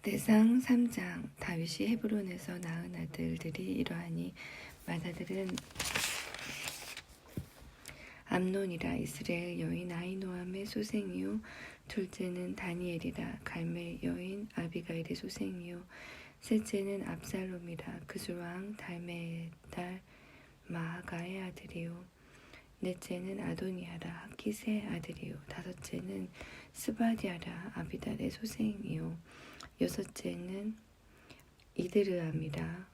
대상 3장. 다윗이 헤브론에서 낳은 아들들이 이러하니 맏아들은 암논이라 이스라엘 여인 아히노함의 소생이요, 둘째는 다니엘이라 갈멜 여인 아비가일의 소생이요, 셋째는 압살롬이라 그술왕 달메의 딸 마아가의 아들이요, 넷째는 아도니아라 하깃의 아들이요, 다섯째는 스바디아라 아비달의 소생이요, 여섯째는 이드르암이라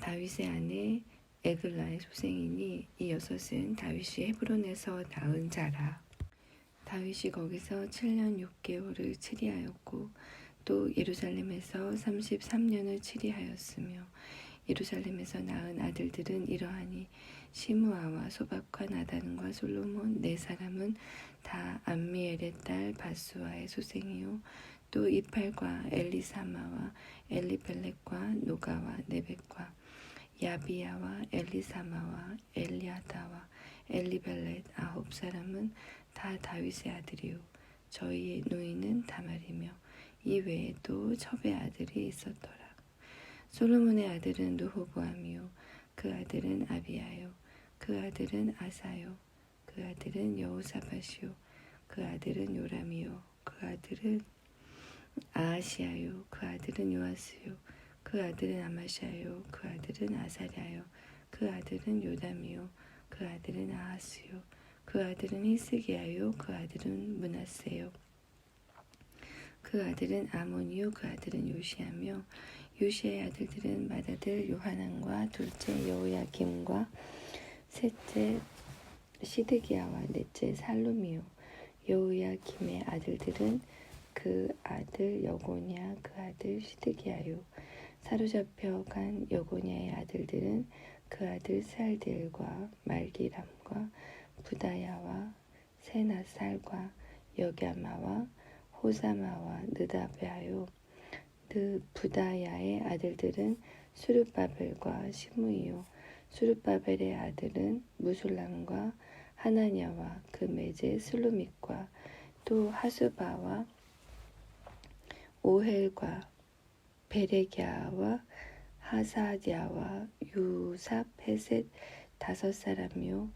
다윗의 아내 에글라의 소생이니 이 여섯은 다윗이 헤브론에서 낳은 자라. 다윗이 거기서 7년 6개월을 치리하였고 또 예루살렘에서 33년을 치리하였으며 예루살렘에서 낳은 아들들은 이러하니 시므아와 소박과 나단과 솔로몬 네 사람은 다 암미엘의 딸 바수아의 소생이요, 또 이팔과 엘리사마와 엘리벨렉과 노가와 네벡과 야비야와 엘리사마와 엘리아다와 엘리벨렛 아홉 사람은 다 다윗의 아들이요, 저희의 누이는 다말이며 이 외에도 첩의 아들이 있었더라. 솔로몬의 아들은 르호보암이요, 그 아들은 아비야요, 그 아들은 아사요, 그 아들은 여호사밧이요, 그 아들은 요람이요, 그 아들은 아하시아요, 그 아들은 요아스요, 그 아들은 아마샤요, 그 아들은 아사랴요, 그 아들은 요담이요, 그 아들은 아하스요, 그 아들은 히스기야요, 그 아들은 므낫세요, 그 아들은 아몬이요, 그 아들은 요시야며 요시야의 아들들은 맏아들 요하난과 둘째 여호야김과 셋째 시드기야와 넷째 살룸이요, 여호야김의 아들들은 그 아들 여고냐, 그 아들 시드기야요, 사로잡혀 간 여고냐의 아들들은 그 아들 살디엘과 말기람과 부다야와 세나살과 여갸마와 호사마와 느다베아요. 부다야의 아들들은 수르바벨과 시므이요, 수르바벨의 아들은 무술람과 하나냐와 그 매제 슬루밋과 또 하수바와 오헬과 베레갸와 하사디아와 유삽 헤셋 다섯 사람이요,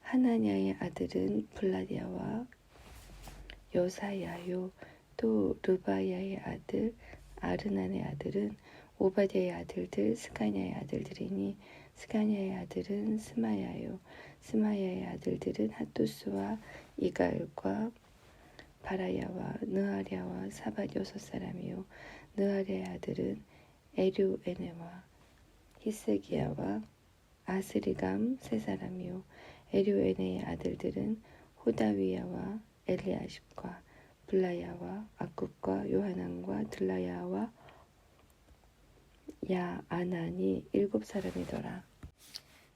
하나냐의 아들은 블라디아와 여사야요, 또 르바야의 아들 아르난의 아들은 오바댜의 아들들 스가냐의 아들들이니 스가냐의 아들은 스마야요, 스마야의 아들들은 핫두스와 이갈과 바라야와 느아랴와 사밧 여섯 사람이요, 느아랴의 아들은 에류에네와 히스기야와 아스리감 세 사람이요, 에류에네의 아들들은 호다위야와 엘리아십과 블라야와 아굽과 요하난과 들라야와 야아난이 일곱 사람이더라.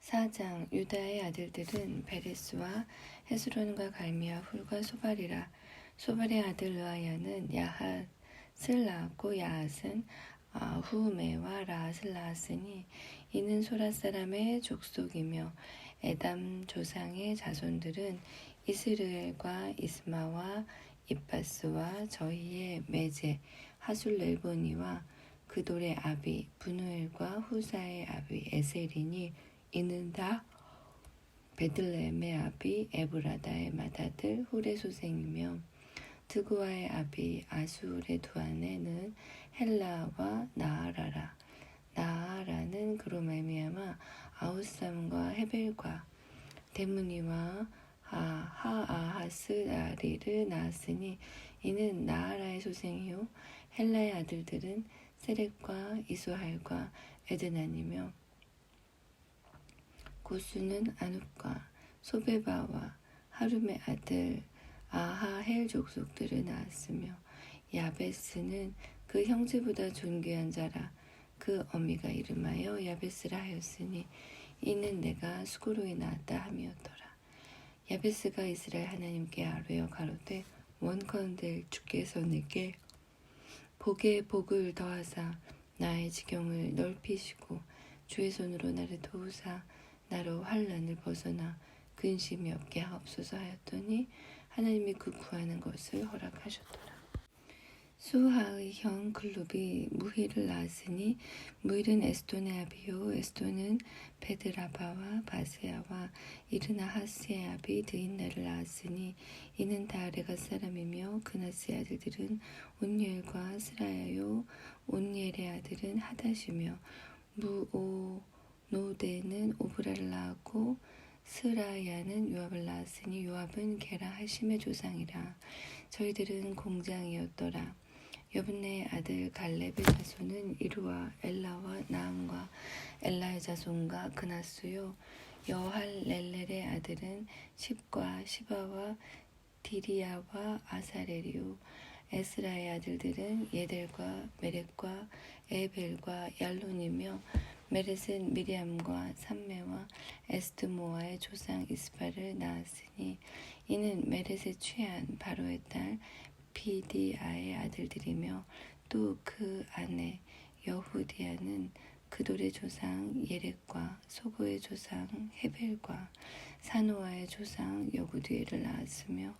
4장. 유다의 아들들은 베레스와 헤스론과 갈미와 훌과 소발이라. 소발의 아들 르아야는 야핫을 낳았고 야핫은 후메와 라앗을 낳았으니 이는 소라 사람의 족속이며 에담 조상의 자손들은 이스르엘과 이스마와 입바스와 저희의 매제 하술렐보니와 그돌의 아비 분우엘과 후사의 아비 에셀이니 이는 다 베들레헴의 아비 에브라다의 맏아들 훌의 소생이며 드구아의 아비 아수르의 두 아내는 헬라와 나아라라. 나아라는 그로 말미암아 아우삼과 헤벨과 데무니와 하아하스라리를 낳았으니 이는 나아라의 소생이요, 헬라의 아들들은 세렉과 이수할과 에드난이며 고수는 아눕과 소베바와 하룸의 아들 아하헬 족속들을 낳았으며 야베스는 그 형제보다 존귀한 자라. 그 어미가 이름하여 야베스라 하였으니 이는 내가 수고로이 낳았다 함이었더라. 야베스가 이스라엘 하나님께 아뢰어 가로되 원컨대 주께서 내게 복에 복을 더하사 나의 지경을 넓히시고 주의 손으로 나를 도우사 나로 환난을 벗어나 근심이 없게 하옵소서 하였더니 하나님이 그 구하는 것을 허락하셨더라. 수하의 형 글룹이 무힐을 낳았으니 무힐은 에스돈의 아비요 에스돈은 베드라바와 바세아와 이르나하스의 아비 드인나를 낳았으니 이는 다 레가 사람이며 그나스의 아들들은 온니엘과 스라야요 온니엘의 아들은 하닷이며 무오노데는 오브라를 낳았고 스라야는 요압을 낳았으니 요압은 게라 하심의 조상이라. 저희들은 공장이었더라. 여분네의 아들 갈렙의 자손은 이루와 엘라와 나함과 엘라의 자손과 그나스요 여할렐렐의 아들은 십과 시바와 디리야와 아사렐이요 에스라의 아들들은 예델과 메렛과 에벨과 얄론이며 메렛은 미리암과 삼메와 에스드모아의 조상 이스바를 낳았으니 이는 메렛의 취한 바로의 딸 비디아의 아들들이며 또 그 아내 여후디아는 그돌의 조상 예렉과 소고의 조상 헤벨과 사노아의 조상 여구디엘을 낳았으며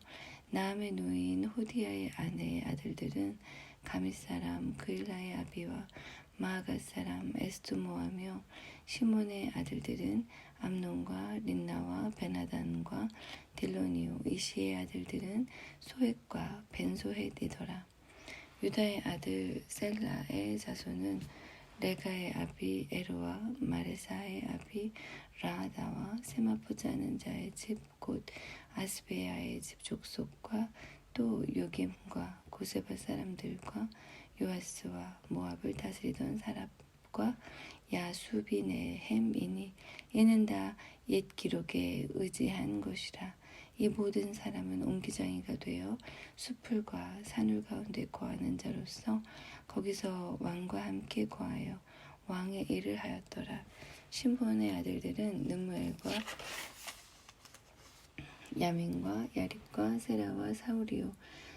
나함의 누이인 호디아의 아내의 아들들은 가밋 사람 그일라의 아비와 마아갓 사람 에스두모하며 시몬의 아들들은 암논과 린나와 베나단과 딜로니오 이시의 아들들은 소헷과 벤소헷이더라. 유다의 아들 셀라의 자손은 레가의 아비 에로와 마레사의 아비 라하다와 세마포자는 자의 집 곧 아스베야의 집 족속과 또 요김과 고세바 사람들과 요아스와 모압을 다스리던 사람과 야수비네햄이니 이는 다 옛 기록에 의지한 것이라. 이 모든 사람은 옹기장이가 되어 수풀과 산울 가운데 거하는 자로서 거기서 왕과 함께 거하여 왕의 일을 하였더라. 심부원의 아들들은 느무엘과 야민과 야립과 세라와 사울이요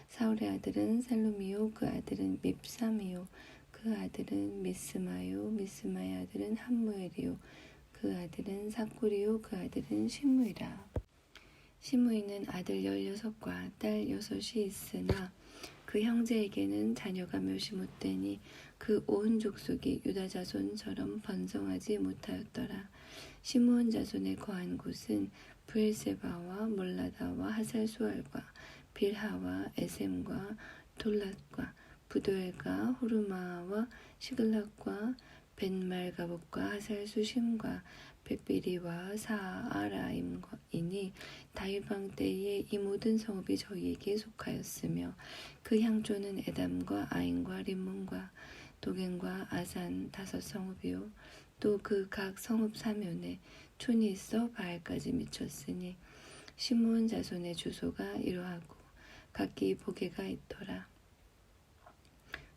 사울의 아들은 살루미요 그 아들은 밉삼이요 그 아들은 미스마요 미스마의 아들은 함무엘이요 그 아들은 사쿠리요 그 아들은 시므이라. 시므이는 아들 16과 딸 6이 있으나 그 형제에게는 자녀가 몇이 못되니 그 온 족속이 유다 자손처럼 번성하지 못하였더라. 시므온 자손에 거한 곳은 브엘세바와 몰라다와 하살수알과 빌하와 에셈과 돌랏과 부도엘과 호르마와 시글락과 벤말가봇과 하살수심과 벳비리와 사아라임이니 다윗왕 때에 이 모든 성읍이 저희에게 속하였으며 그 향조는 에담과 아인과 림몬과 도겐과 아산 5성읍이요 또 그 각 성읍 사면에 촌이 있어 바알까지 미쳤으니 시므온 자손의 주소가 이러하고 각기 보게가 있더라.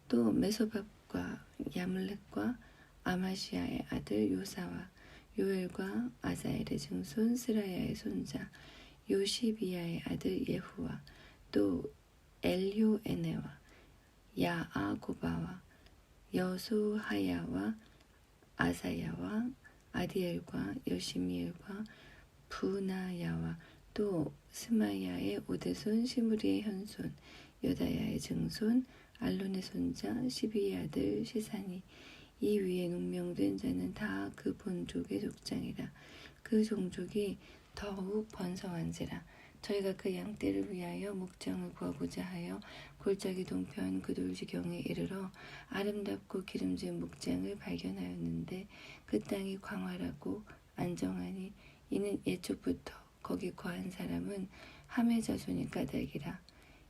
또 메소밥과 야물렉과 아마시아의 아들 요사와 요엘과 아사엘의 증손 스라야의 손자 요시비야의 아들 예후와 또 엘효에네와 야아고바와 여수하야와 아사야와 아디엘과 여시미엘과 부나야와 또 스마야의 오대손 시므리의 현손 여다야의 증손 알론의 손자 시비의 아들 시사니 이 위에 운명된 자는 다 그 본족의 족장이라. 그 종족이 더욱 번성한지라. 저희가 그 양떼를 위하여 목장을 구하고자 하여 골짜기 동편 그 돌지경에 이르러 아름답고 기름진 목장을 발견하였는데 그 땅이 광활하고 안정하니 이는 예초부터 거기 거한 사람은 함의 자손이 까닭이라.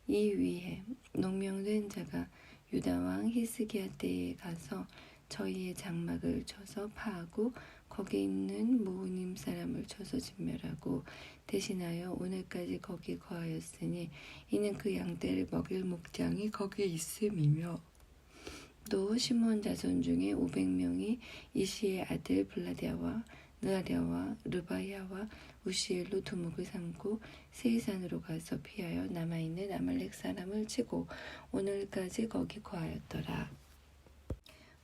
이 위에 농명된 자가 유다왕 히스기야 때에 가서 저희의 장막을 쳐서 파하고 거기 있는 모우님 사람을 쳐서 진멸하고 대신하여 오늘까지 거기 거하였으니 이는 그 양떼를 먹일 목장이 거기에 있음이며 또 시므온 자손 중에 500명이 이시의 아들 블라디아와 느아랴와 르바야와 우시엘로 두목을 삼고 세이산으로 가서 피하여 남아있는 아말렉 사람을 치고 오늘까지 거기 거하였더라.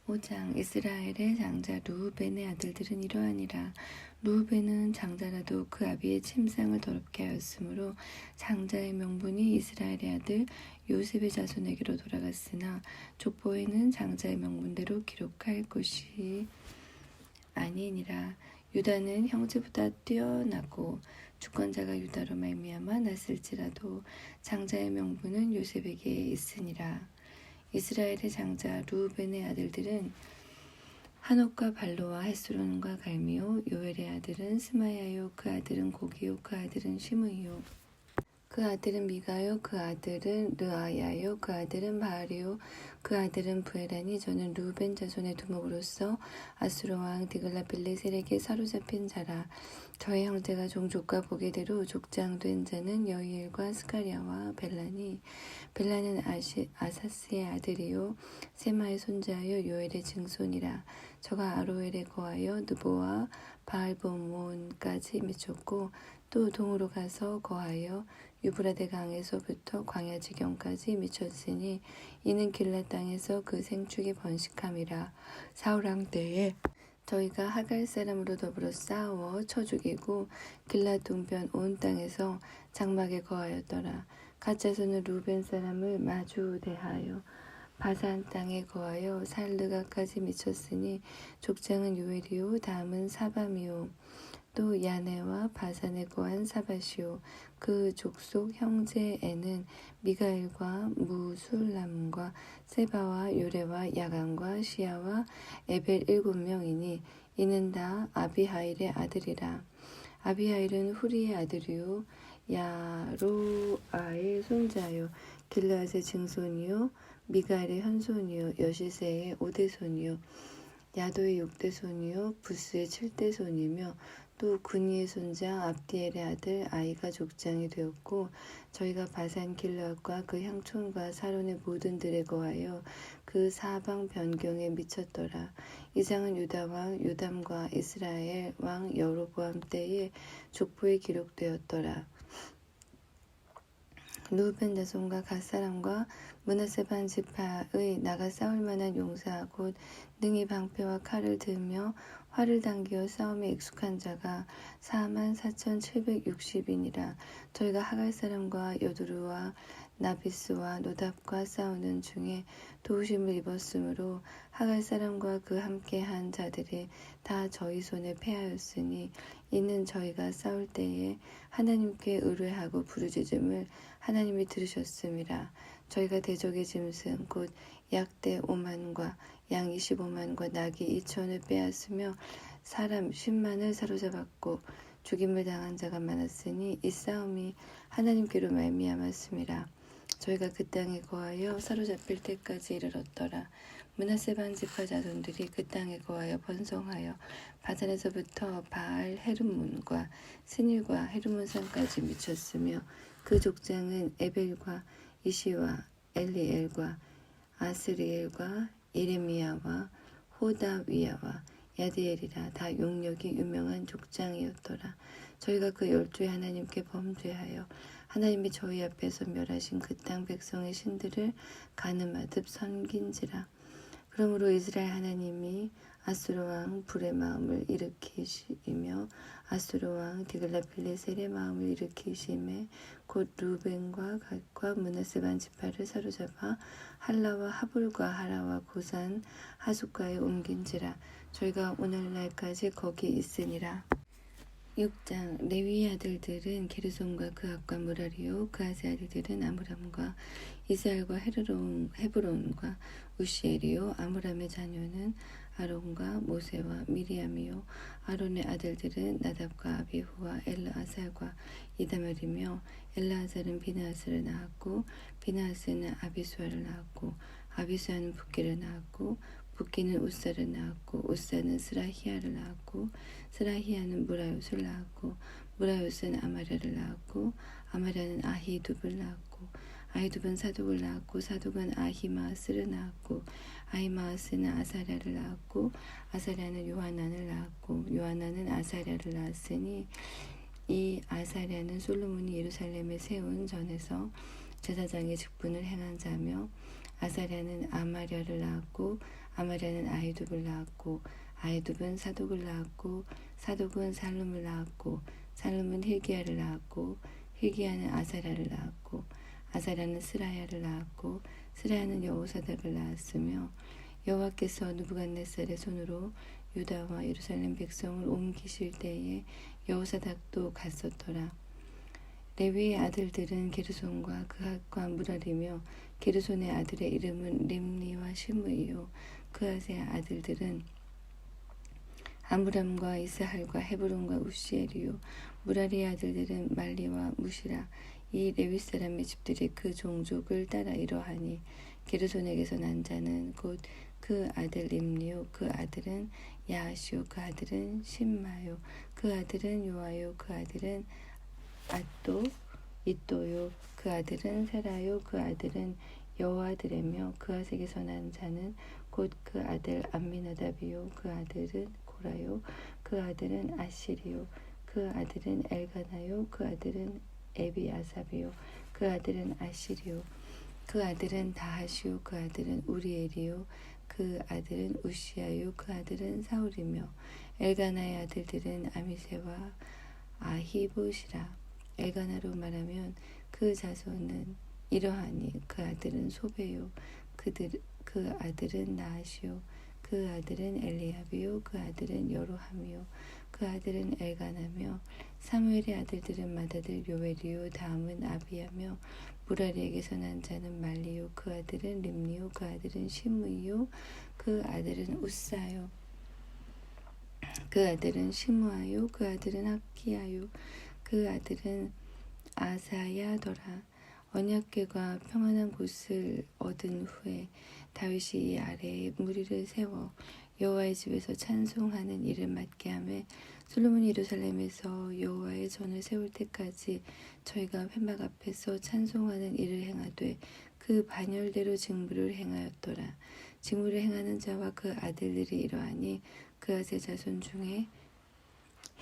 5장 이스라엘의 장자 르우벤의 아들들은 이러하니라. 르우벤은 장자라도 그 아비의 침상을 더럽게 하였으므로 장자의 명분이 이스라엘의 아들 요셉의 자손에게로 돌아갔으나 족보에는 장자의 명분대로 기록할 것이 아니니라. 유다는 형제보다 뛰어나고 주권자가 유다로 말미암아 났을지라도 장자의 명분은 요셉에게 있으니라. 이스라엘의 장자 르우벤의 아들들은 한옥과 발로와 헤스론과 갈미요. 요엘의 아들은 스마야요. 그 아들은 고기요. 그 아들은 시므이요. 그 아들은 미가요. 그 아들은 르아야요. 그 아들은 바알이요. 그 아들은 부에라니. 저는 르우벤 자손의 두목으로서 아수르 왕 디글라빌레셀에게 사로잡힌 자라. 저의 형제가 종족과 보게대로 족장된 자는 여이엘과 스가랴와 벨라니. 벨라는 아사스의 아들이요 세마의 손자요 요엘의 증손이라. 저가 아로엘에 거하여 느보와 바알보몬까지 미쳤고 또 동으로 가서 거하여 유브라데 강에서부터 광야 지경까지 미쳤으니 이는 길라 땅에서 그 생축이 번식함이라. 사울 왕 때에 저희가 하갈 사람으로 더불어 싸워 쳐 죽이고 길랏 동편 온 땅에서 장막에 거하였더라. 갓 자손은 루벤 사람을 마주 대하여 바산 땅에 거하여 살르가까지 미쳤으니 족장은 요엘이요 다음은 사밤이요 또 야네와 바산에 거한 사바시오. 그 족속 형제에는 미가엘과 무술람과 세바와 요레와 야간과 시야와 에벨 7명이니 이는 다 아비하일의 아들이라. 아비하일은 후리의 아들이요 야로아의 손자요 길르앗의 증손이요 미가엘의 현손이요 여시세의 5대손이요 야도의 6대손이요 부스의 7대손이며 또 군이의 손자 압디엘의 아들 아이가 족장이 되었고 저희가 바산 길르앗과 그 향촌과 사론의 모든 들에 거하여 그 사방 변경에 미쳤더라. 이 장은 유다 왕 요담과 이스라엘 왕 여로보암 때에 족보에 기록되었더라. 르우벤 자손과 갓사람과 므낫세 반 지파의 나가 싸울 만한 용사 곧 능히 방패와 칼을 들며 활을 당기어 싸움에 익숙한 자가 44,760이니라. 저희가 하갈 사람과 여두루와 나비스와 노답과 싸우는 중에 도우심을 입었으므로 하갈 사람과 그 함께한 자들이 다 저희 손에 패하였으니 이는 저희가 싸울 때에 하나님께 의뢰하고 부르짖음을 하나님이 들으셨음이라. 저희가 대적의 짐승 곧 약대 5만과 양 25만과 나귀 2천을 빼앗으며 사람 10만을 사로잡았고 죽임을 당한 자가 많았으니 이 싸움이 하나님께로 말미암았음이라. 저희가 그 땅에 거하여 사로잡힐 때까지 이르렀더라. 므낫세 반 지파 자손들이 그 땅에 거하여 번성하여 바산에서부터 바알 헤르몬과 스닐과 헤르몬산까지 미쳤으며 그 족장은 에벨과 이시와 엘리엘과 아스리엘과 예레미야와 호다위야와 야디엘이라. 다 용력이 유명한 족장이었더라. 저희가 그 12의 하나님께 범죄하여 하나님이 저희 앞에서 멸하신 그 땅 백성의 신들을 가늠하듯 섬긴지라. 그러므로 이스라엘 하나님이 아수르 왕 불의 마음을 일으키시며 아수르 왕 디글라빌레셀의 마음을 일으키심에 곧 루벤과 갓과 므낫세 반 지파를 사로잡아 할라와 하볼과 하라와 고산 하숫가에 옮긴지라. 저희가 오늘날까지 거기 있으니라. 6장 레위의 아들들은 게르솜과 그앗과 무라리요 그앗의 아들들은 아므람과 이스라엘과 헤브론과 우시엘이요 아므람의 자녀는 아론과 모세와 미리암이요 아론의 아들들은 나답과 아비후와 엘르아살과 이다말이며 엘르아살은 비나하스를 낳았고 비나하스는 아비수아를 낳았고 아비수아는 붓기를 낳았고 붓기는 우사를 낳았고 우사는 스라히야를 낳았고 스라히야는 무라요스를 낳았고 무라요스는 아마랴를 낳았고 아마랴는 아히둡을 낳았고 아히둡은 사독을 낳았고 사독은 아히마아스를 낳았고 아히마아스는 아사랴를 낳았고 아사랴는 요하난을 낳았고 요하난은 아사랴를 낳았으니 이 아사랴는 솔로몬이 예루살렘에 세운 전에서 제사장의 직분을 행한 자며 아사랴는 아마랴를 낳았고 아마랴는 아히둡을 낳았고 아히둡은 사독을 낳았고 사독은 살룸을 낳았고 살룸은 힐기야를 낳았고 힐기야는 아사랴를 낳았고 아사랴는 스라야를 낳았고 스라야는 여호사닥을 낳았으며 여호와께서 느부갓네살의 손으로 유다와 예루살렘 백성을 옮기실 때에 여호사닥도 갔었더라. 레위의 아들들은 게르손과 그핫과 무랄이며 게르손의 아들의 이름은 림니와 시므이요 그핫의 아들들은 아므람과 이스할과 헤브론과 우시엘이요 무랄이의 아들들은 말리와 무시라. 이 레위 사람의 집들이 그 종족을 따라 이러하니 게르손에게서 난 자는 곧 그 아들 림니요 그 아들은 야하시요 그 아들은 심마요 그 아들은 요아요 그 아들은 앗도 이또요 그 아들은 세라요 그 아들은 여호아드레며 그앗에게서 난 자는 곧 그 아들 암미나답이요 그 아들은 고라요 그 아들은 아시리요 그 아들은 엘가나요 그 아들은 에비아삽이요 그 아들은 아시리요 그 아들은 다하시요 그 아들은 우리엘이요 그 아들은 우시아요 그 아들은 사울이며 엘가나의 아들들은 아미세와 아히보시라. 엘가나로 말하면 그 자손은 이러하니 그 아들은 소베요 그 아들은 나하시요 그 아들은 엘리압이요 그 아들은 여로함이요 그 아들은 엘가나며 사무엘의 아들들은 맏아들 요엘이요 다음은 아비야며 무라리에게서 난 자는 말리요 그 아들은 림니요 그 아들은 시므이요 그 아들은 우사요 그 아들은 시므아요 그 아들은 학기야요 그 아들은 아사야더라. 언약궤가 평안한 곳을 얻은 후에 다윗이 이 아래에 무리를 세워 여호와의 집에서 찬송하는 일을 맡게 하며 솔로몬이 예루살렘에서 여호와의 전을 세울 때까지 저희가 회막 앞에서 찬송하는 일을 행하되 그 반열대로 직무를 행하였더라. 직무를 행하는 자와 그 아들들이 이러하니 그앗의 자손 중에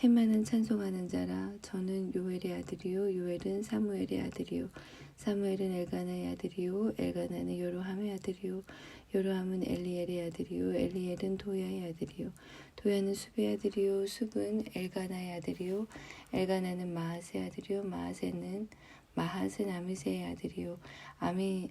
헤만은 찬송하는 자라. 저는 요엘의 아들이요 요엘은 사무엘의 아들이요 사무엘은 엘가나의 아들이요 엘가나는 요로함의 아들이요 요로함은 엘리엘의 아들이요 엘리엘은 도야의 아들이요 도야는 숲의 아들이요 숲은 엘가나의 아들이요 엘가나는 마하스의 아들이요 마하스는 아미세의 아들이요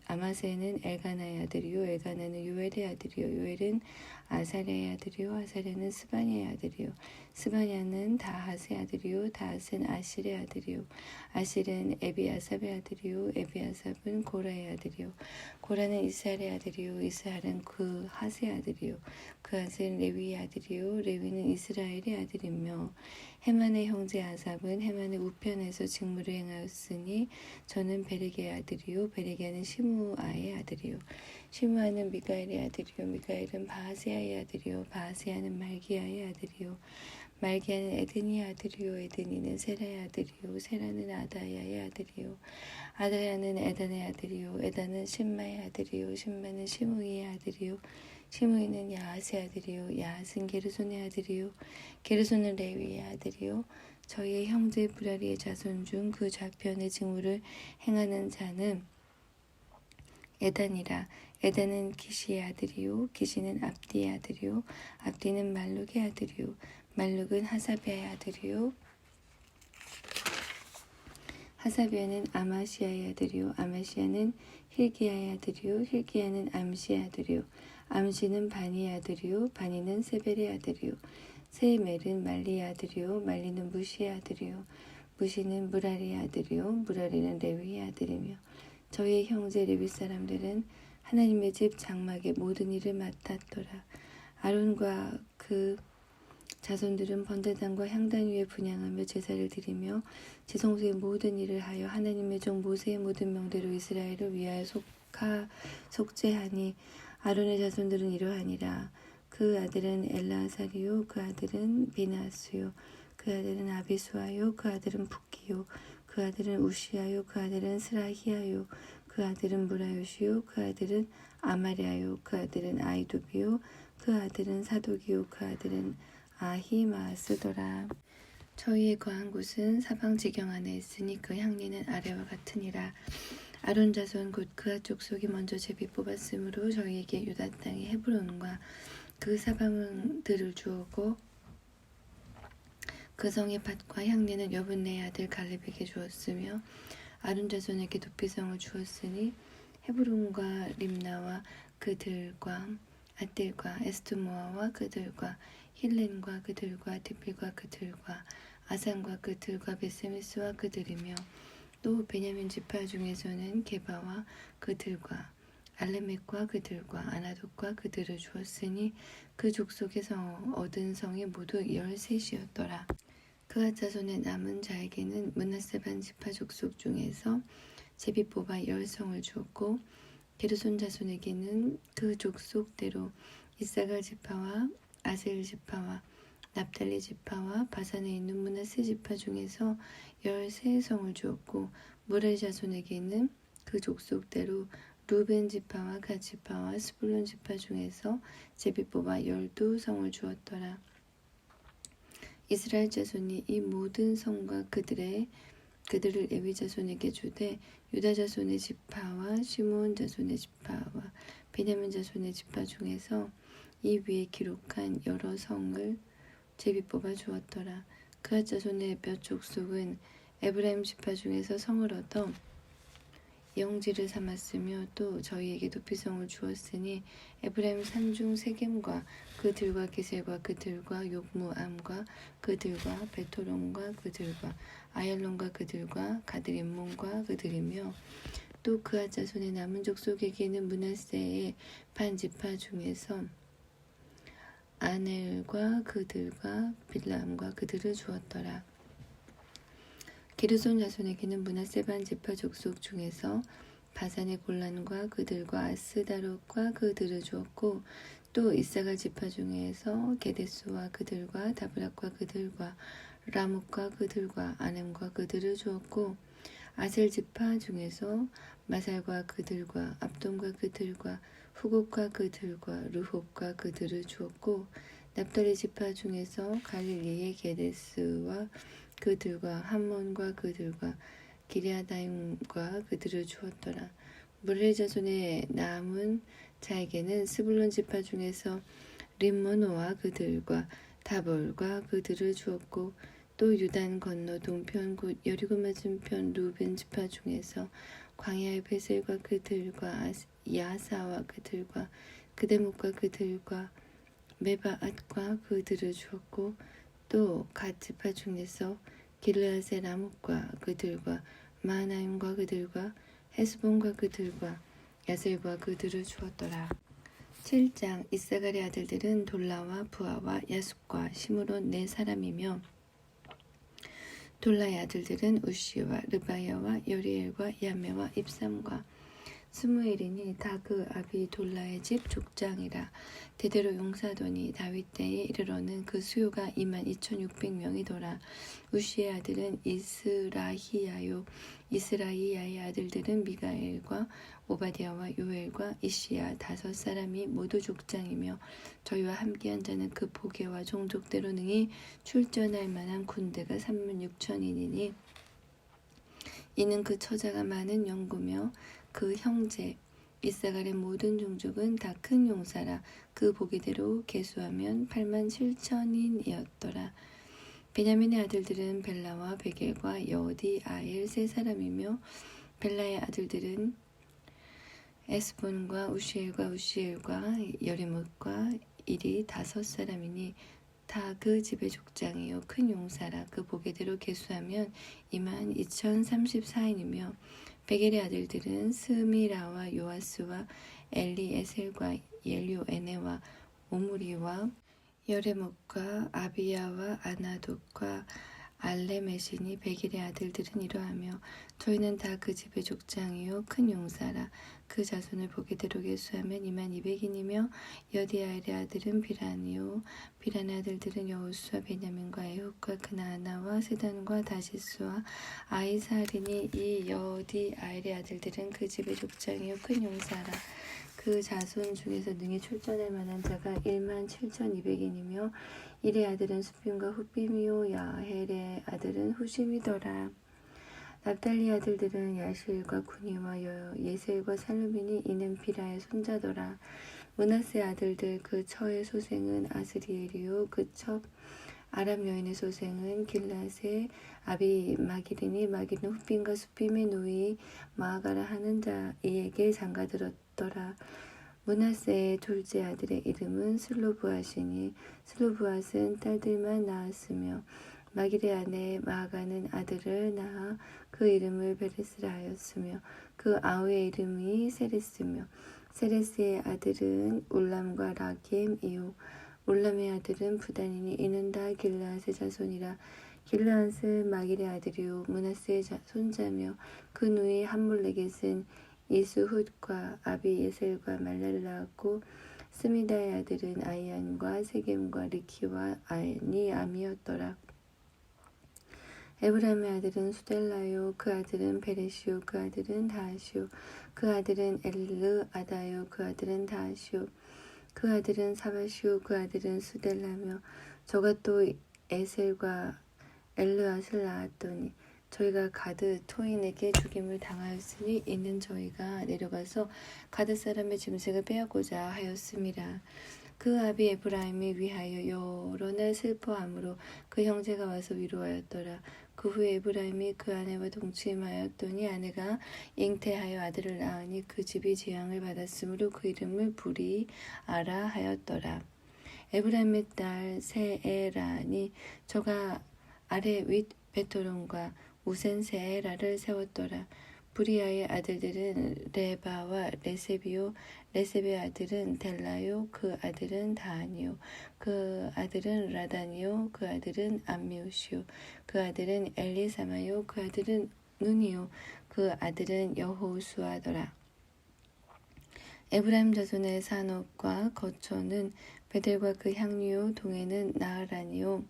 아마세는 엘가나의 아들이요 엘가나는 요엘의 아들이요 요엘은 아사랴의 아들이요 아사랴는 스바냐의 아들이요 스바냐는 다하스의 아들이요 다하스는 아실의 아들이요 아실은 에비아삽의 아들이요 에비아삽은 고라의 아들이요 고라는 이스할의 아들이요 이스할은 그 핫의 아들이요 그 핫은 레위의 아들이요 레위는 이스라엘의 아들이며 헤만의 형제 아삽은 헤만의 우편에서 직무를 행하였으니 저는 베레게의 아들이요 베레게는 시므아의 아들이요 시므아는 미가엘의 아들이요 미가엘은 바하세아의 아들이요 바하세아는 말기야의 아들이요 말기야는 에드니의 아들이요 에드니는 세라의 아들이요 세라는 아다야의 아들이요 아다야는 에단의 아들이요 에단은 심마의 아들이요 심마는 시므이의 아들이요 시므이는 야핫의 아들이요 야핫은 게르손의 아들이요 게르손은 레위의 아들이요 저희의 형제 무라리의 자손 중 그 좌편의 직무를 행하는 자는 에단이라. 에단은 기시의 아들이요 기시는 압디의 아들이요 압디는 말룩의 아들이요 말룩은 하사비아의 아들이요 하사비아는 아마시아의 아들이요 아마시아는 힐기야의 아들이요 힐기야는 암시의 아들이요 암시는 바니의 아들이요 바니는 세벨의 아들이요 세멜은 말리의 아들이요 말리는 무시의 아들이요 무시는 무라리의 아들이요 무라리는 레위의 아들이며 저희의 형제 레위 사람들은 하나님의 집 장막의 모든 일을 맡았더라. 아론과 그 자손들은 번제단과 향단 위에 분향하며 제사를 드리며 지성소의 모든 일을 하여 하나님의 종 모세의 모든 명대로 이스라엘을 위하여 속죄하니 아론의 자손들은 이러하니라. 그 아들은 엘라사리요 그 아들은 비나스요 그 아들은 아비수아요 그 아들은 붓기요 그 아들은 우시아요 그 아들은 스라히아요 그 아들은 무라요시요 그 아들은 아마랴요 그 아들은 아이두비요 그 아들은 사독이요 그 아들은 아히마스더라. 저희의 거한 곳은 사방 지경 안에 있으니 그 향리는 아래와 같으니라. 아론 자손 곧 그앗 족속이 먼저 제비 뽑았으므로 저희에게 유다 땅의 헤브론과 그 사방들을 주었고 그 성의 밭과 향내는 여분네의 아들 갈렙에게 주었으며 아론 자손에게 도피성을 주었으니 헤브론과 림나와 그들과 아델과 에스드모아와 그들과 힐렌과 그들과 디필과 그들과 아산과 그들과 베세메스와 그들이며 또 베냐민 지파 중에서는 게바와 그들과 알레멕과 그들과 아나돗과 그들을 주었으니 그 족속에서 얻은 성이 모두 13이었더라. 그앗 자손의 남은 자에게는 므낫세 반 지파 족속 중에서 제비 뽑아 10성을 주었고 게르손 자손에게는 그 족속대로 이사갈 지파와 아셀 지파와 납달리 지파와 바산에 있는 므낫세 지파 중에서 13성을 주었고 무랄 자손에게는 그 족속대로 루벤 지파와 갓 지파와 스불론 지파 중에서 제비 뽑아 12성을 주었더라. 이스라엘 자손이 이 모든 성과 그들을 레위 자손에게 주되 유다 자손의 지파와 시므온 자손의 지파와 베냐민 자손의 지파 중에서 이 위에 기록한 여러 성을 제비 뽑아 주었더라. 그앗 자손의 몇 족속은 에브라임 지파 중에서 성을 얻어 영지를 삼았으며 또 저희에게 도피성을 주었으니 에브라임 산중 세겜과 그들과 게셀과 그들과 욕무암과 그들과 베토론과 그들과 아얄론과 그들과 가드림몬과 그들이며 또 그앗 자손의 남은 족속에게는 므낫세의 반 지파 중에서 아넬과 그들과 빌라암과 그들을 주었더라. 게르손 자손에게는 므낫세 반 지파 족속 중에서 바산의 골란과 그들과 아스다롯과 그들을 주었고 또 이사갈 지파 중에서 게데스와 그들과 다브락과 그들과 라묵과 그들과 아넴과 그들을 주었고 아셀 지파 중에서 마살과 그들과 압돔과 그들과 후곡과 그들과 르홉과 그들을 주었고 납달리 지파 중에서 갈릴리의 게데스와 그들과 함몬과 그들과 기랴다임과 그들을 주었더라. 무랄 자손의 남은 자에게는 스불론 지파 중에서 림모노와 그들과 다볼과 그들을 주었고 또 유단 건너 동편 곧 여리고 맞은편 루벤 지파 중에서 광야의 베셀과 그들과 야사와 그들과 그데목과 그들과 메바앗과 그들을 주었고 또 갓 지파 중에서 길르앗의 라목과 그들과 마하나임과 그들과 헤스본과 그들과 야셀과 그들을 주었더라. 7장 이사갈의 아들들은 돌라와 부하와 야숫과 시므론 4사람이며 돌라의 아들들은 우시와 르바야와 여리엘과 야메와 입삼과 스무엘이니 다 그 아비 돌라의 집 족장이라. 대대로 용사더니 다윗 때에 이르러는 그 수요가 22,600명이더라. 우시의 아들은 이스라히야요. 이스라히야의 아들들은 미가엘과 오바디아와 요엘과 이시야 5사람이 모두 족장이며 저희와 함께한 자는 그 보게와 종족대로 능히 출전할 만한 군대가 36,000이니 이는 그 처자가 많은 영구며 그 형제 이사갈의 모든 종족은 다 큰 용사라. 그 보기대로 계수하면 87,000인이었더라. 베냐민의 아들들은 벨라와 베겔과 여디 아엘 3사람이며 벨라의 아들들은 에스본과 우시엘과 여리뭇과 일이 5사람이니 다 그 집의 족장이요 큰 용사라. 그 보기대로 계수하면 22,034인이며 베겔의 아들들은 스미라와 요아스와 엘리에셀과 옐요에네와 오므리와 여레목과 아비야와 아나돗과 알레메시니 베겔의 아들들은 이러하며 저희는 다 그 집의 족장이요 큰 용사라. 그 자손을 보기대로 계수하면 22,200인이며 여디아엘의 아들은 비란이요 비란의 아들들은 여우수와 베냐민과 에훗과 그나아나와 세단과 다시스와 아이사리니 이 여디아엘의 아들들은 그 집의 족장이요 큰 용사라. 그 자손 중에서 능히 출전할 만한 자가 17,200인이며 일의 아들은 수빔과 후빔이요 야헬의 아들은 후심이더라. 납달리 아들들은 야실과 구니와 예셀과 살루빈이 이는 비라의 손자더라. 므낫세 아들들 그 처의 소생은 아스리엘이요 그 첩 아람 여인의 소생은 길앗의 아비 마기르니 마기르는 훗빔과 숫빔의 누이 마아가라 하는 자에게 장가들었더라. 므낫세의 둘째 아들의 이름은 슬로브앗이니 슬로브앗은 딸들만 낳았으며 마길의 아내 마아가는 아들을 낳아 그 이름을 베레스라 하였으며 그 아우의 이름이 세레스며 세레스의 아들은 울람과 라겜이요 울람의 아들은 부단이니 이는 다 길르앗의 자손이라. 길르앗은 마길의 아들이요 므낫세의 손자며 그 누이 함몰레겟은 이스훗과 아비 예셀과 말라를 낳았고 스미다의 아들은 아이안과 세겜과 리키와 아니암이었더라. 에브라임의 아들은 수델라요 그 아들은 베레시요 그 아들은 다하시요 그 아들은 엘르아다요 그 아들은 다하시요 그 아들은 사바시요 그 아들은 수델라며 저가 또 에셀과 엘르앗을 낳았더니 저희가 가드 토인에게 죽임을 당하였으니 이는 저희가 내려가서 가드 사람의 짐승을 빼앗고자 하였음이라. 그 아비 에브라임이 위하여 여러 날 슬퍼함으로 그 형제가 와서 위로하였더라. 그 후에 에브라임이 그 아내와 동침하였더니 아내가 잉태하여 아들을 낳으니 그 집이 재앙을 받았으므로 그 이름을 부리아라 하였더라. 에브라임의 딸 세에라니 저가 아래 윗 베토론과 우센 세에라를 세웠더라. 부리아의 아들들은 레바와 레세비요 레세비의 아들은 델라요 그 아들은 다하니요 그 아들은 라다니요 그 아들은 암미우시요 그 아들은 엘리사마요 그 아들은 눈이요 그 아들은 여호수아더라. 에브라임 자손의 산업과 거처는 베델과 그 향리요 동에는 나하라니요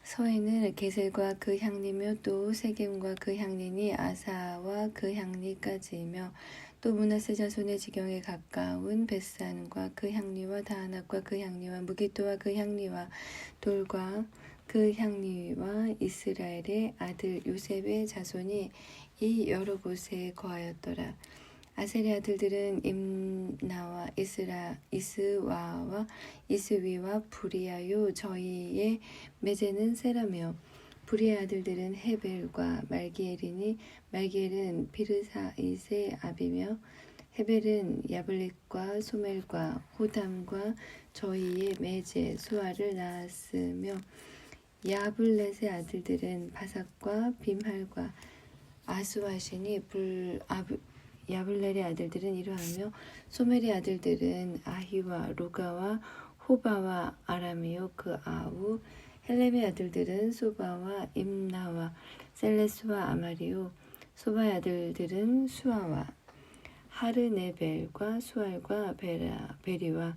서에는 게셀과 그 향리며 또 세겜과 그 향리니 아사와 그 향리까지이며 또 므낫세 자손의 지경에 가까운 벳산과 그 향리와 다하낫과 그 향리와 무기토와 그 향리와 돌과 그 향리와 이스라엘의 아들 요셉의 자손이 이 여러 곳에 거하였더라. 아셀의 아들들은 임나와 이스와와 이스위와 부리아요 저희의 매제는 세라며 부리아 아들들은 헤벨과 말기엘이니 말기엘은 비르사잇의 아비며 헤벨은 야블렛과 소멜과 호담과 저희의 매제 수아를 낳았으며 야블렛의 아들들은 바삭과 빔할과 아수아시니 야블렐의 아들들은 이러하며 소멜의 아들들은 아히와 로가와 호바와 아람이요 그 아우 헬렘의 아들들은 소바와 임나와 셀레스와 아마리요 소바의 아들들은 수아와 하르네벨과 수알과 베리와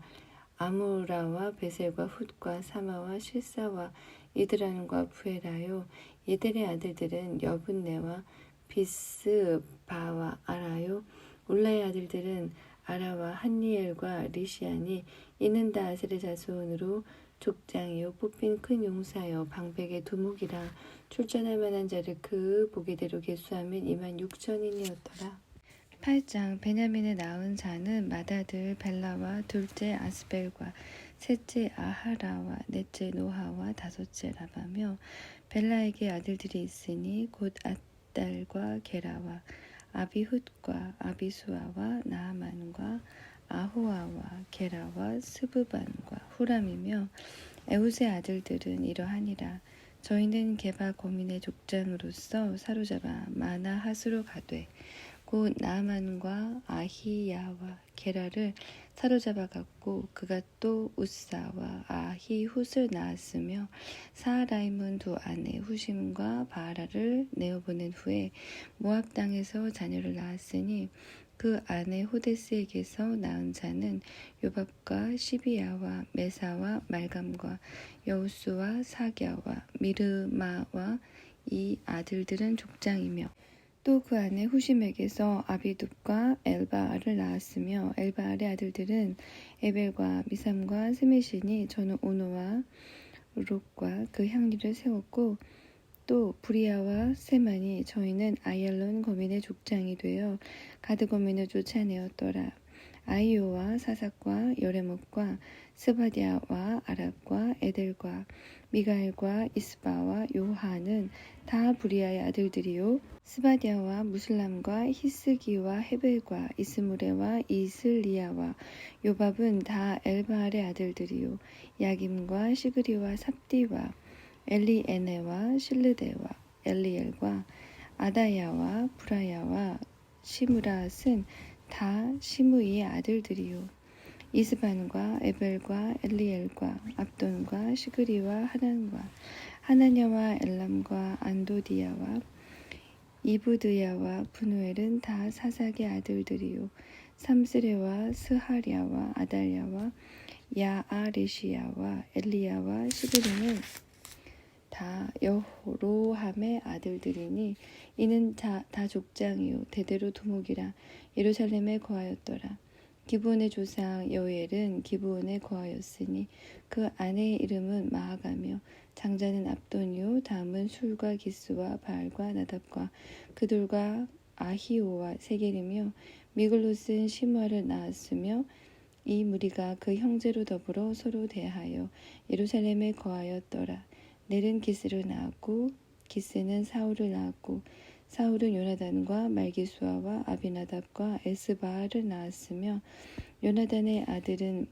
아무라와 베셀과 훗과 사마와 실사와 이드란과 부에라요 예델의 아들들은 여분네와 비스바와 아라요 울라의 아들들은 아라와 한니엘과 리시아니 이는 다 아셀의 자손으로 족장이요 뽑힌 큰 용사여 방백의 두목이라. 출전할 만한 자를 그 보기대로 계수하면 26,000인이었더라. 8장 베냐민의 낳은 자는 맏아들 벨라와 둘째 아스벨과 셋째 아하라와 넷째 노하와 다섯째 라바며 벨라에게 아들들이 있으니 곧 딸과 게라와 아비훗과 아비수아와 나아만과 아호아와 게라와 스브반과 후람이며 에훗의 아들들은 이러하니라. 저희는 게바 거민의 족장으로서 사로잡아 마나핫으로 가되 곧 나아만과 아히야와 게라를 사로잡아 갔고 그가 또 우사와 아히훗을 낳았으며 사라임은 두 아내 후심과 바라를 내어보낸 후에 모압 땅에서 자녀를 낳았으니 그 아내 호데스에게서 낳은 자는 요밥과 시비야와 메사와 말감과 여우수와 사갸와 미르마와 이 아들들은 족장이며 또 그 아내 후심에게서 아비둡과 엘바알을 낳았으며 엘바알의 아들들은 에벨과 미삼과 스메시니 저는 오노와 롯과 그 향리를 세웠고 또 부리아와 세만이 저희는 아얄론 거민의 족장이 되어 가드 거민을 쫓아내었더라. 아이오와 사삭과 여레목과 스바디아와 아락과 에델과 미가엘과 이스바와 요하는 다 부리아의 아들들이요. 스바디아와 무슬람과 히스기와 헤벨과 이스무레와 이슬리아와 요밥은 다 엘바알의 아들들이요. 야김과 시그리와 삽디와 엘리에네와 실르데와 엘리엘과 아다야와 브라야와 시므라스는 다 시므이의 아들들이요. 이스반과 에벨과 엘리엘과 압돈과 시그리와 하난과 하나냐와 엘람과 안도디야와 이브드야와 분우엘은 다 사삭의 아들들이요. 삼스레와 스하랴와 아달랴와 야아레시야와 엘리야와 시그리는 다 여로함의 아들들이니 이는 다 족장이요 대대로 두목이라 예루살렘에 거하였더라. 기브온의 조상 여우엘은 기브온에 거하였으니 그 아내의 이름은 마하가며 장자는 압돈이요 다음은 술과 기스와 바알과 나답과 그들과 아히오와 세겔이며 미글롯은 시므아를 낳았으며 이 무리가 그 형제로 더불어 서로 대하여 예루살렘에 거하였더라. 넬은 기스를 낳았고 기스는 사울을 낳았고 사울은 요나단과 말기수아와 아비나답과 에스바알을 낳았으며 요나단의 아들은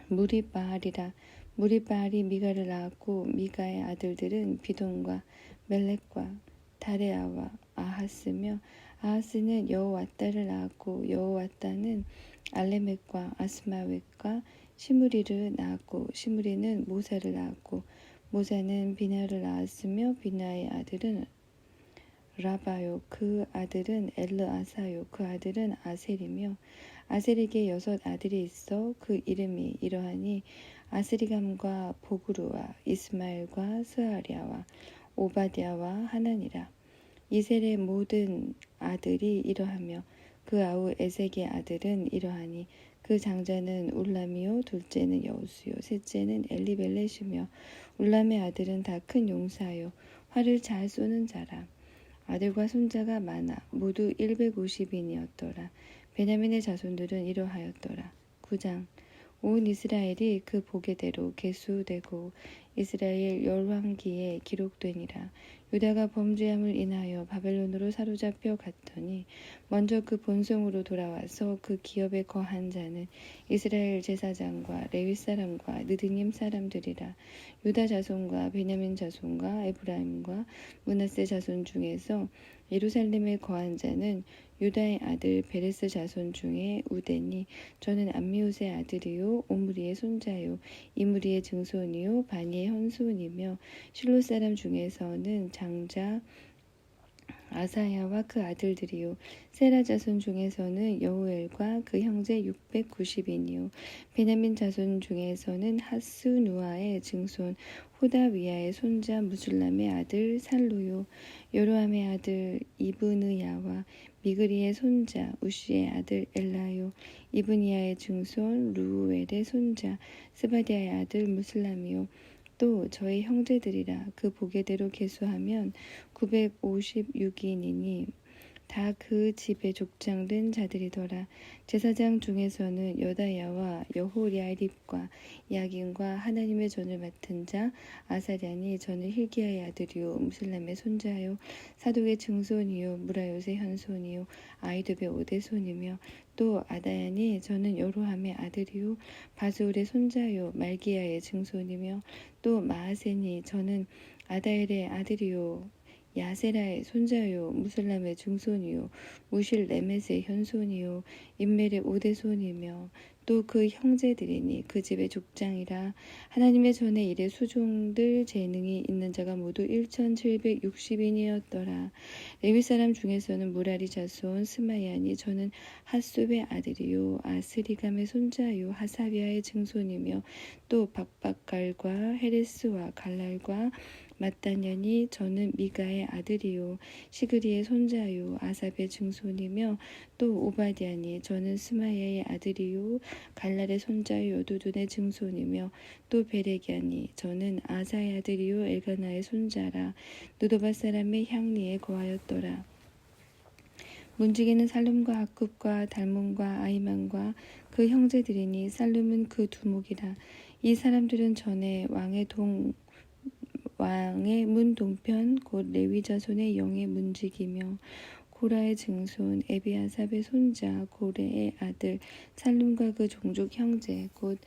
무리바알이라. 무리바알이 미가를 낳았고 미가의 아들들은 비돈과 멜렉과 다레아와 아하스며 아하스는 여호와따를 낳았고 여호와따는 알레멕과 아스마웻과 시므리를 낳았고 시므리는 모사를 낳았고 모사는 비나를 낳았으며 비나의 아들은 라바요 그 아들은 엘르아사요 그 아들은 아셀이며 아셀에게 6 아들이 있어 그 이름이 이러하니 아스리감과 보그루와 이스마엘과 스하랴와 오바댜와 하나니라. 이셀의 모든 아들이 이러하며 그 아우 에색의 아들은 이러하니 그 장자는 울람이요 둘째는 여우수요 셋째는 엘리벨렛이며 울람의 아들은 다 큰 용사요 활을 잘 쏘는 자라. 아들과 손자가 많아 모두 150인이었더라. 베냐민의 자손들은 이러하였더라. 9장 온 이스라엘이 그 보게대로 계수되고 이스라엘 열왕기에 기록되니라. 유다가 범죄함을 인하여 바벨론으로 사로잡혀 갔더니 먼저 그 본성으로 돌아와서 그 기업에 거한 자는 이스라엘 제사장과 레위 사람과 느드님 사람들이라. 유다 자손과 베냐민 자손과 에브라임과 므낫세 자손 중에서 예루살렘에 거한 자는 유다의 아들 베레스 자손 중에 우데니 저는 암미옷의 아들이요 오므리의 손자요 이므리의 증손이요 바니의 현손이며 실로 사람 중에서는 장자 아사야와 그 아들들이요 세라 자손 중에서는 여우엘과 그 형제 690인이요 베냐민 자손 중에서는 하스누아의 증손 호다위아의 손자 무술람의 아들 살루요 여로함의 아들 이브느야와 미그리의 손자 우시의 아들 엘라요 이브니야의 증손 루우엘의 손자 스바디아의 아들 무슬람이요 또 저희 형제들이라. 그 보게대로 계수하면 956인이니 다 그 집에 족장된 자들이더라. 제사장 중에서는 여다야와 여호랴립과 야긴과 하나님의 전을 맡은 자 아사랴니 저는 힐기야의 아들이요 무슬람의 손자요 사독의 증손이요 무라요의 현손이요 아이두의 오대손이며 또 아다야니 저는 여로함의 아들이요 바스울의 손자요 말기야의 증손이며 또 마하세니 저는 아다엘의 아들이요 야세라의 손자요 무슬람의 증손이요 무실 레멧의 현손이요 인멜의 오대손이며 또 그 형제들이니 그 집의 족장이라. 하나님의 전에 일에 수종들 재능이 있는 자가 모두 1760인이었더라. 레위 사람 중에서는 무라리 자손 스마야니 저는 핫숲의 아들이요 아스리감의 손자요 하사비아의 증손이며 또 박박갈과 헤레스와 갈랄과 mat단년이 저는 미가의 아들이요 시그리의 손자요 아삽의 증손이며 또 오바댜니 저는 스마야의 아들이요 갈랄의 손자요 여두둔의 증손이며 또 베레기아니 저는 아사의 아들이요 엘가나의 손자라 느도바 사람의 향리에 거하였더라. 문지기는 살룸과 아굽과 달몬과 아이만과 그 형제들이니 살룸은 그 두목이라. 이 사람들은 전에 왕의 문 동편 곧 레위 자손의 영의 문지기며 고라의 증손 에비아삽의 손자 고레의 아들 살룸과 그 종족 형제 곧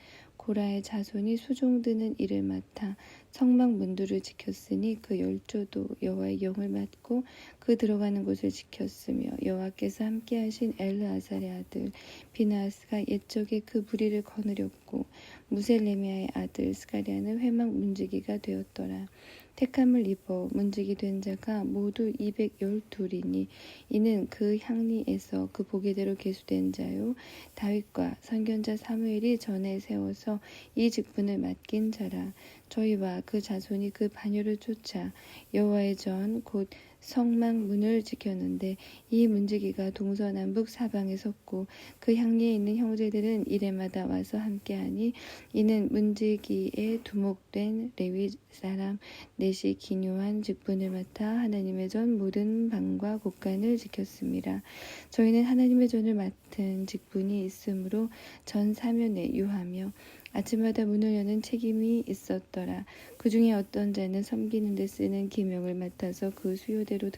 고라의 자손이 수종드는 일을 맡아 성막 문들을 지켰으니 그 열조도 여호와의 영을 맡고 그 들어가는 곳을 지켰으며 여호와께서 함께하신 엘르아살의 아들 비나하스가 옛적에 그 부리를 거느렸고 무셀레미아의 아들 스가랴는 회막 문지기가 되었더라. 택함을 입어 문지기 된 자가 모두 212이니 이는 그 향리에서 그 보기대로 계수된 자요 다윗과 선견자 사무엘이 전에 세워서 이 직분을 맡긴 자라. 저희와 그 자손이 그 반열을 쫓아 여호와의 전 곧 성막 문을 지켰는데 이 문지기가 동서남북 사방에 섰고 그 향리에 있는 형제들은 이레마다 와서 함께하니 이는 문지기에 두목된 레위 사람 넷이 기묘한 직분을 맡아 하나님의 전 모든 방과 곳간을 지켰습니다. 저희는 하나님의 전을 맡은 직분이 있으므로 전 사면에 유하며 아침마다 문을 여는 책임이 있었더라. 그 중에 어떤 자는 섬기는 데 쓰는 기명을 맡아서 그 수요대로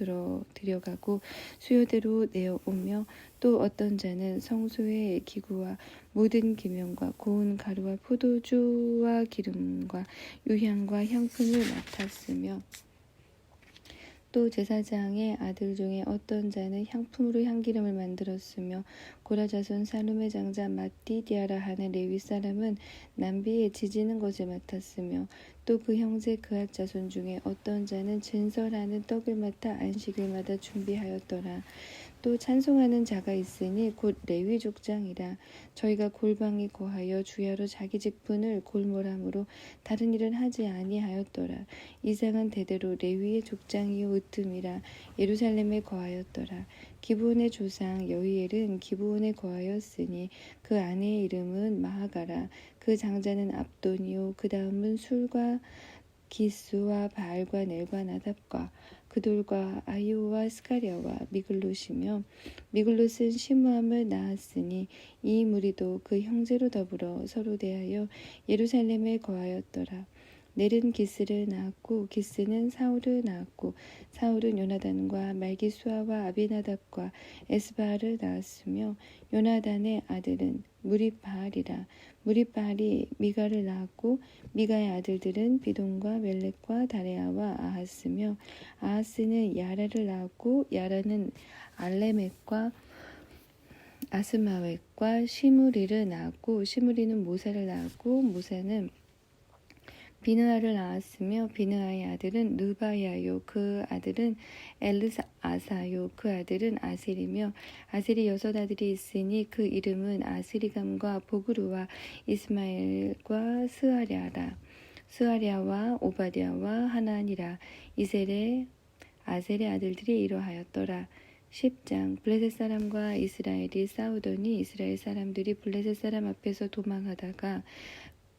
들여가고 수요대로 내어오며 또 어떤 자는 성소의 기구와 모든 기명과 고운 가루와 포도주와 기름과 유향과 향품을 맡았으며 또 제사장의 아들 중에 어떤 자는 향품으로 향기름을 만들었으며 고라 자손 살룸의 장자 마띠디아라 하는 레위 사람은 남비에 지지는 것을 맡았으며 또 그 형제 그앗 자손 중에 어떤 자는 진설하는 떡을 맡아 안식일마다 준비하였더라. 또 찬송하는 자가 있으니 곧 레위 족장이라. 저희가 골방에 거하여 주야로 자기 직분을 골몰함으로 다른 일은 하지 아니하였더라. 이상은 대대로 레위의 족장이요 으뜸이라. 예루살렘에 거하였더라. 기브온의 조상 여히엘은 기브온에 거하였으니 그 아내의 이름은 마하가라. 그 장자는 압돈이요 그 다음은 술과 기스와 바알과 넬과 나답과 그돌과 아이오와 스가랴와 미글롯이며 미글롯은 시므함을 낳았으니 이 무리도 그 형제로 더불어 서로 대하여 예루살렘에 거하였더라. 넬은 기스를 낳았고 기스는 사울을 낳았고 사울은 요나단과 말기수아와 아비나답과 에스바알을 낳았으며 요나단의 아들은 무립바알이라. 무립바알이 미가를 낳았고 미가의 아들들은 비돈과 멜렉과 다레아와 아하스며 아하스는 야라를 낳았고 야라는 알레멕과 아스마웻과 시므리를 낳았고 시므리는 모사를 낳았고 모사는 비느하를 낳았으며 비느하의 아들은 르바야요 그 아들은 엘르아사요 그 아들은 아셀이며 아셀이 6 아들이 있으니 그 이름은 아스리감과 보그루와 이스마엘과 스아랴라. 스아랴와 오바댜와 하나니라. 아셀의 아들들이 이러하였더라. 10장 블레셋 사람과 이스라엘이 싸우더니 이스라엘 사람들이 블레셋 사람 앞에서 도망하다가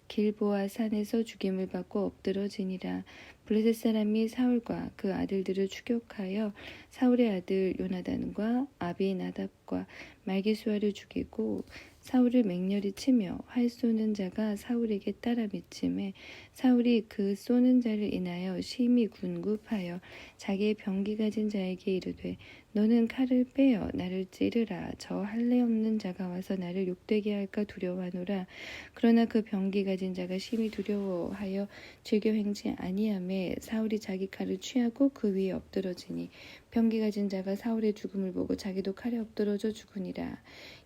길보아 산에서 죽임을 받고 엎드러지니라. 블레셋 사람이 사울과 그 아들들을 추격하여 사울의 아들 요나단과 아비나답과 말기수아를 죽이고 사울을 맹렬히 치며 활 쏘는 자가 사울에게 따라 미침해 사울이 그 쏘는 자를 인하여 심히 군급하여 자기의 병기 가진 자에게 이르되 너는 칼을 빼어 나를 찌르라. 저 할례 없는 자가 와서 나를 욕되게 할까 두려워하노라. 그러나 그 병기 가진 자가 심히 두려워하여 즐겨 행치 아니하매 사울이 자기 칼을 취하고 그 위에 엎드러지니 병기 가진 자가 사울의 죽음을 보고 자기도 칼에 엎드러져 죽으니라.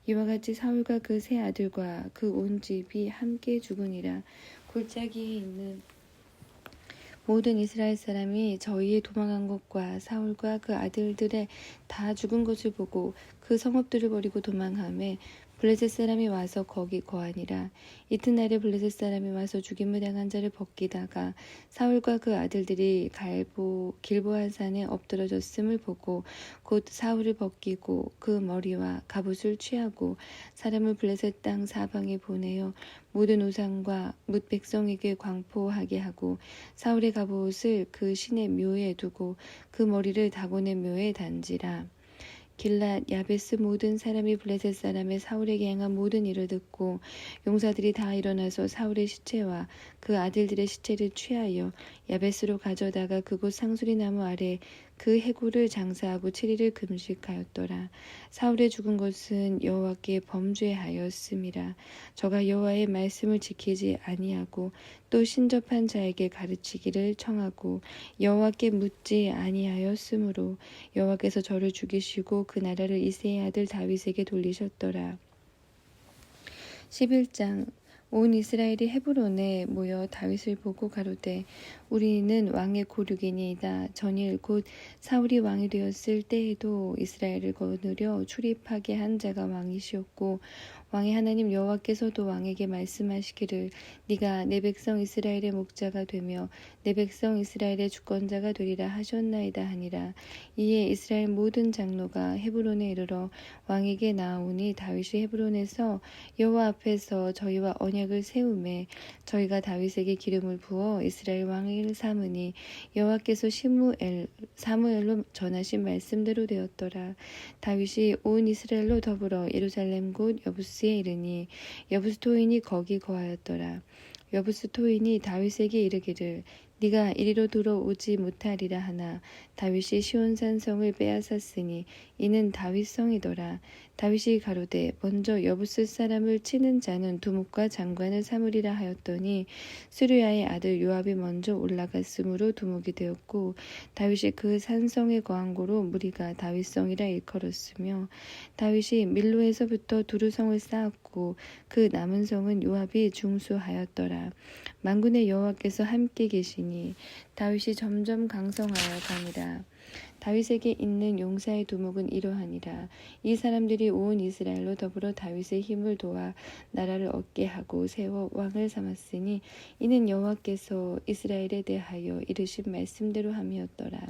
이와 같이 사울과 그 세 아들과 그 온 집이 함께 죽으니라. 골짜기에 있는 모든 이스라엘 사람이 저희의 도망한 것과 사울과 그 아들들의 다 죽은 것을 보고 그 성읍들을 버리고 도망하며 블레셋 사람이 와서 거기 거하니라. 이튿날에 블레셋 사람이 와서 죽임을 당한 자를 벗기다가 사울과 그 아들들이 길보아 산에 엎드러졌음을 보고 곧 사울을 벗기고 그 머리와 갑옷을 취하고 사람을 블레셋 땅 사방에 보내어 모든 우상과 뭇 백성에게 광포하게 하고 사울의 갑옷을 그 신의 묘에 두고 그 머리를 다곤의 묘에 단지라. 길랏 야베스 모든 사람이 블레셋 사람의 사울에게 행한 모든 일을 듣고 용사들이 다 일어나서 사울의 시체와 그 아들들의 시체를 취하여 야베스로 가져다가 그곳 상수리 나무 아래 그 해골을 장사하고 7일을 금식하였더라. 사울의 죽은 것은 여호와께 범죄하였음이라. 저가 여호와의 말씀을 지키지 아니하고 또 신접한 자에게 가르치기를 청하고 여호와께 묻지 아니하였으므로 여호와께서 저를 죽이시고 그 나라를 이새의 아들 다윗에게 돌리셨더라. 11장. 온 이스라엘이 헤브론에 모여 다윗을 보고 가로되 우리는 왕의 고륙이니이다. 전일 곧 사울이 왕이 되었을 때에도 이스라엘을 거느려 출입하게 한 자가 왕이시었고 왕의 하나님 여호와께서도 왕에게 말씀하시기를 네가 내 백성 이스라엘의 목자가 되며 내 백성 이스라엘의 주권자가 되리라 하셨나이다 하니라. 이에 이스라엘 모든 장로가 헤브론에 이르러 왕에게 나아오니 다윗이 헤브론에서 여호와 앞에서 저희와 언약을 세우매 저희가 다윗에게 기름을 부어 이스라엘 왕을 삼으니 여호와께서 사무엘로 전하신 말씀대로 되었더라. 다윗이 온 이스라엘로 더불어 예루살렘 곧 여부스에 이르니 여부스 토인이 거기 거하였더라. 여부스 토인이 다윗에게 이르기를 네가 이리로 들어오지 못하리라 하나 다윗이 시온산 성을 빼앗았으니 이는 다윗 성이더라. 다윗이 가로되 먼저 여부스 사람을 치는 자는 두목과 장관을 삼으리라 하였더니 스루야의 아들 요압이 먼저 올라갔으므로 두목이 되었고 다윗이 그 산성에 거한 고로 무리가 다윗성이라 일컬었으며 다윗이 밀로에서부터 두루성을 쌓았고 그 남은 성은 요압이 중수하였더라. 만군의 여호와께서 함께 계시니 다윗이 점점 강성하여 가니라. 다윗에게 있는 용사의 두목은 이러하니라. 이 사람들이 온 이스라엘로 더불어 다윗의 힘을 도와 나라를 얻게 하고 세워 왕을 삼았으니 이는 여호와께서 이스라엘에 대하여 이르신 말씀대로 함이었더라.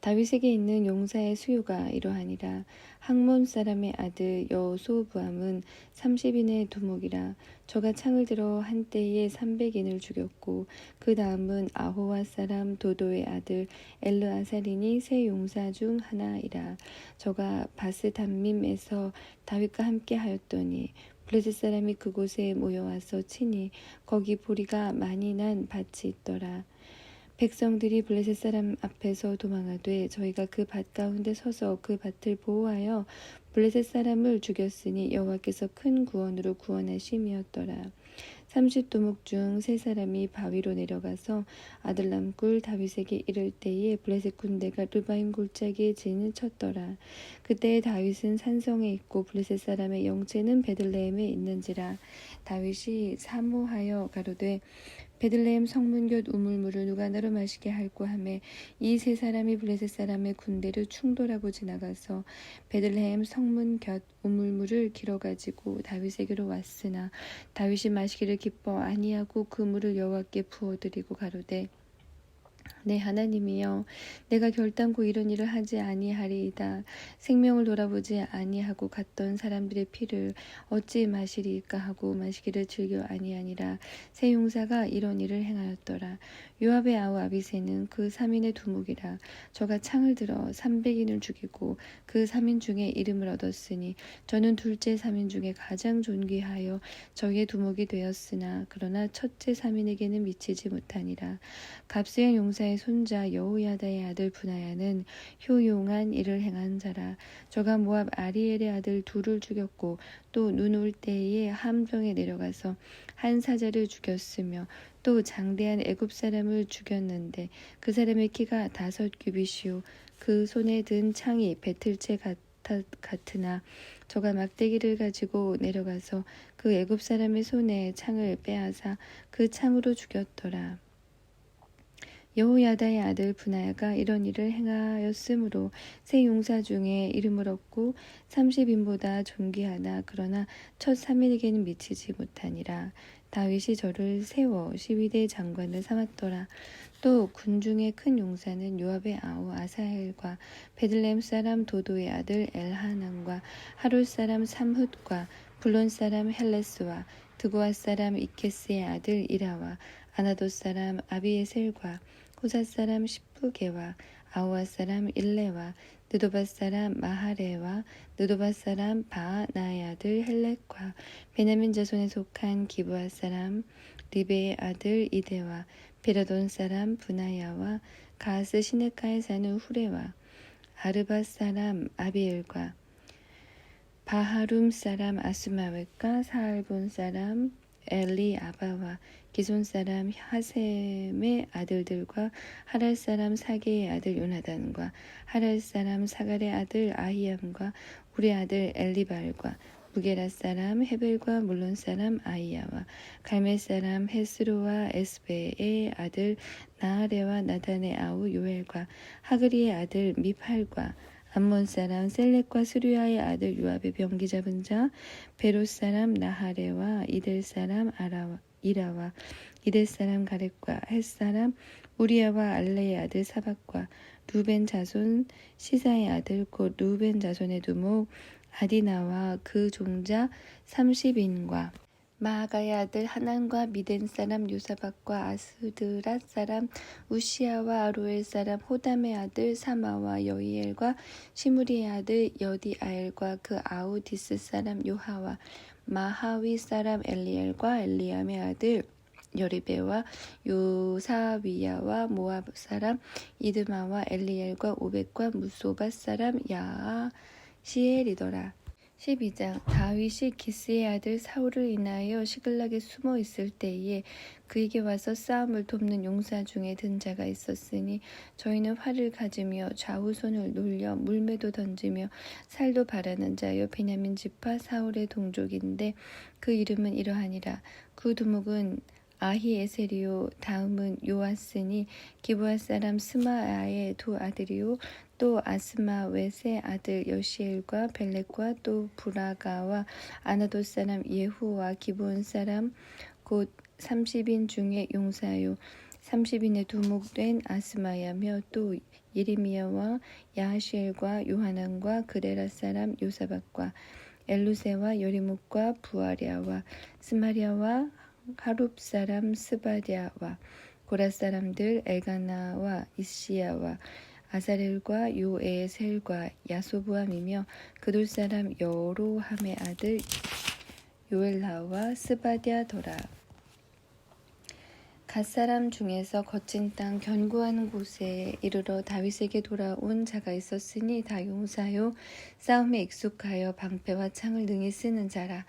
다윗에게 있는 용사의 수요가 이러하니라. 학몬 사람의 아들 여소부함은 30인의 두목이라. 저가 창을 들어 한때에 300인을 죽였고 그 다음은 아호와 사람 도도의 아들 엘르아살인이 세 용사 중 하나이라. 저가 바스담밈에서 다윗과 함께 하였더니 블레셋 사람이 그곳에 모여와서 치니 거기 보리가 많이 난 밭이 있더라. 백성들이 블레셋 사람 앞에서 도망하되 저희가 그 밭 가운데 서서 그 밭을 보호하여 블레셋 사람을 죽였으니 여호와께서 큰 구원으로 구원하심이었더라. 30도목 중 3사람이 바위로 내려가서 아들람 굴 다윗에게 이를 때에 블레셋 군대가 르바임 골짜기에 진을 쳤더라. 그때 다윗은 산성에 있고 블레셋 사람의 영체는 베들레헴에 있는지라. 다윗이 사모하여 가로되 베들레헴 성문 곁 우물물을 누가 나로 마시게 할꼬 하매 이 3사람이 블레셋 사람의 군대를 충돌하고 지나가서 베들레헴 성문 곁 우물물을 길어가지고 다윗에게로 왔으나 다윗이 마시기를 기뻐 아니하고 그 물을 여호와께 부어드리고 가로되 내 하나님이여 내가 결단코 이런 일을 하지 아니하리이다. 생명을 돌아보지 아니하고 갔던 사람들의 피를 어찌 마시리까 하고 마시기를 즐겨 아니하니라. 세 용사가 이런 일을 행하였더라. 요압의 아우 아비새는 그 3인의 두목이라. 저가 창을 들어 300인을 죽이고 그 3인 중에 이름을 얻었으니 저는 둘째 3인 중에 가장 존귀하여 저의 두목이 되었으나 그러나 첫째 3인에게는 미치지 못하니라. 갑수의 용사의 손자 여호야다의 아들 분하야는 효용한 일을 행한 자라. 저가 모압 아리엘의 아들 둘을 죽였고 또 눈 올 때에 함정에 내려가서 한 사자를 죽였으며 또 장대한 애굽 사람을 죽였는데 그 사람의 키가 5규빗이요 그 손에 든 창이 배틀채 같으나 저가 막대기를 가지고 내려가서 그 애굽 사람의 손에 창을 빼앗아 그 창으로 죽였더라. 여호야다의 아들 브나야가 이런 일을 행하였으므로 세 용사 중에 이름을 얻고 30인보다 존귀하나 그러나 첫 3인에게는 미치지 못하니라. 다윗이 저를 세워 12대 장관을 삼았더라. 또 군중의 큰 용사는 요압의 아우 아사헬과 베들레헴 사람 도도의 아들 엘하난과 하룰 사람 삼훗과 블론 사람 헬레스와 드고아 사람 이케스의 아들 이라와 아나돗 사람 아비에셀과 호사 사람 십부게와 아우아 사람 일레와 느도바 사람 마하레와 느도바 사람 바나의 아들 헬렉과 베냐민 자손에 속한 기브아 사람 리베의 아들 이데와 베라돈 사람 브나야와 가스 시네카에 사는 후레와 아르바 사람 아비엘과 바하룸 사람 아스마웻과 사알본 사람 엘리아바와 기손 사람 하셈의 아들들과 하랄 사람 사게의 아들 요나단과 하랄 사람 사갈의 아들 아히암과 우리 아들 엘리발과 무게라 사람 헤벨과 물론 사람 아이야와 갈멜 사람 헤스로와 에스베의 아들 나아레와 나단의 아우 요엘과 하그리의 아들 미팔과 암몬 사람 셀렉과 수리아의 아들 요압의 병기 잡은 자 베롯 사람 나하레와 이델 사람 이라와 이델 사람 가렙과 헷 사람 우리아와 알레의 아들 사박과 루벤 자손 시사의 아들 곧 루벤 자손의 두목 아디나와 그 종자 30인과 마아가의 아들 하난과 미덴 사람 요사박과 아스드랏 사람 우시아와 아로엘 사람 호담의 아들 사마와 여이엘과 시므리의 아들 여디아엘과 그 아우디스 사람 요하와 마하위 사람 엘리엘과 엘리암의 아들 여리베와 요사위야와 모압 사람 이드마와 엘리엘과 오벳과 무소밧 사람 야시엘이더라. 12장 다윗이 기스의 아들 사울을 인하여 시글락에 숨어 있을 때에 그에게 와서 싸움을 돕는 용사 중에 든 자가 있었으니 저희는 활을 가지며 좌우손을 놀려 물매도 던지며 살도 바라는 자여 베냐민 지파 사울의 동족인데 그 이름은 이러하니라. 그 두목은 아히에셀이요 다음은 요아스니 기브아 사람 스마아의 두 아들이요 또 아스마웻의 아들 여시엘과 벨렉과 또 브라가와 아나돗 사람 예후와 기브온 사람 곧 30인 중에 용사요 30인의 두목된 아스마야며 또 예레미야와 야하시엘과 요하난과 그레라 사람 요사박과 엘루세와 여리목과 부아랴와 스마리아와 하룹 사람 스바디아와 고라 사람들 엘가나와 이시야와 아사렐과 요에셀과 야소부함이며 그돌 사람 여로함의 아들 요엘라와 스바디아더라. 갓사람 중에서 거친 땅 견고한 곳에 이르러 다윗에게 돌아온 자가 있었으니 다 용사요 싸움에 익숙하여 방패와 창을 능히 쓰는 자라.